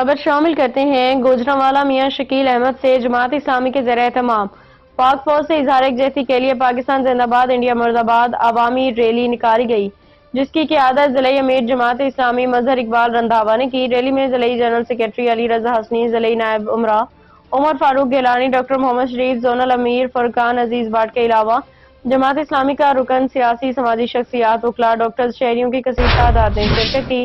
خبر شامل کرتے ہیں۔ گوجرانوالہ میاں شکیل احمد سے جماعت اسلامی کے زیر اہتمام پاک فوج سے اظہار یکجہتی کے لیے پاکستان زندہ باد انڈیا مرد آباد عوامی ریلی نکالی گئی، جس کی قیادت ضلعی امیر جماعت اسلامی مظہر اقبال رندھاوا نے کی۔ ریلی میں ضلعی جنرل سیکریٹری علی رضا حسنی، ضلعی نائب امراء عمر فاروق گیلانی، ڈاکٹر محمد شریف، زونل امیر فرقان عزیز بٹ کے علاوہ جماعت اسلامی کا رکن، سیاسی سماجی شخصیات، وکلاء، ڈاکٹرز، شہریوں کی کثیر تعداد نے شرکت کی۔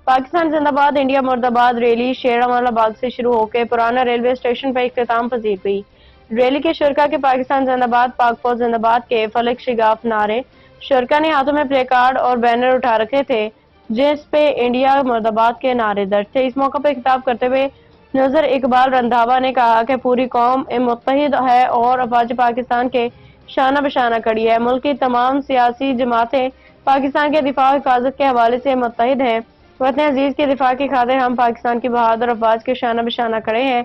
پاکستان زندہ باد انڈیا مرد آباد ریلی شیرامالا باغ سے شروع ہو کے پرانا ریلوے اسٹیشن پر اختتام پذیر ہوئی۔ ریلی کے شرکاء کے پاکستان زندہ باد، پاک فوج زندہ باد کے فلک شگاف نعرے، شرکاء نے ہاتھوں میں پلے کارڈ اور بینر اٹھا رکھے تھے جس پہ انڈیا مرد آباد کے نعرے درج تھے۔ اس موقع پر خطاب کرتے ہوئے مظہر اقبال رندھاوا نے کہا کہ پوری قوم متحد ہے اور افواج پاکستان کے شانہ بشانہ کھڑی ہے۔ ملک کی تمام سیاسی جماعتیں پاکستان کے دفاع و حفاظت کے حوالے سے متحد ہیں۔ وطن عزیز کے دفاع کی خاطر ہم پاکستان کی بہادر افواج کے شانہ بشانہ کھڑے ہیں۔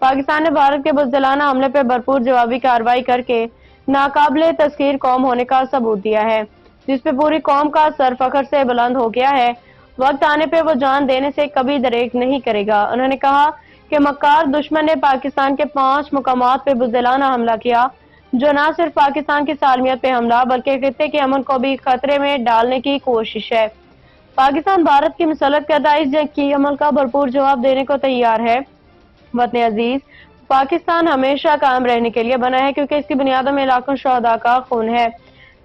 پاکستان نے بھارت کے بزدلانہ حملے پہ بھرپور جوابی کارروائی کر کے ناقابل تسخیر قوم ہونے کا ثبوت دیا ہے، جس پہ پوری قوم کا سر فخر سے بلند ہو گیا ہے۔ وقت آنے پہ وہ جان دینے سے کبھی دریغ نہیں کرے گا۔ انہوں نے کہا کہ مکار دشمن نے پاکستان کے 5 مقامات پہ بزدلانہ حملہ کیا، جو نہ صرف پاکستان کی سالمیت پہ حملہ بلکہ خطے کے امن کو بھی خطرے میں ڈالنے کی کوشش ہے۔ پاکستان بھارت کی مسلط کردہ اس جنگ کی عمل کا بھرپور جواب دینے کو تیار ہے۔ وطن عزیز، پاکستان ہمیشہ قائم رہنے کے لیے بنا ہے کیونکہ اس کی بنیادوں میں لاکھوں شہداء کا خون ہے۔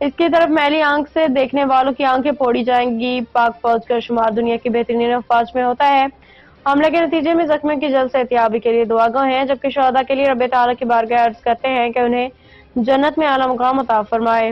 اس کی طرف میلی آنکھ سے دیکھنے والوں کی آنکھیں پھوڑی جائیں گی۔ پاک فوج کا شمار دنیا کی بہترین افواج میں ہوتا ہے۔ حملے کے نتیجے میں زخمیوں کی جلد صحتیابی کے لیے دعا گو ہیں، جبکہ شہداء کے لیے رب تعالیٰ کی بارگاہ عرض کرتے ہیں کہ انہیں جنت میں اعلیٰ مقام عطا فرمائے۔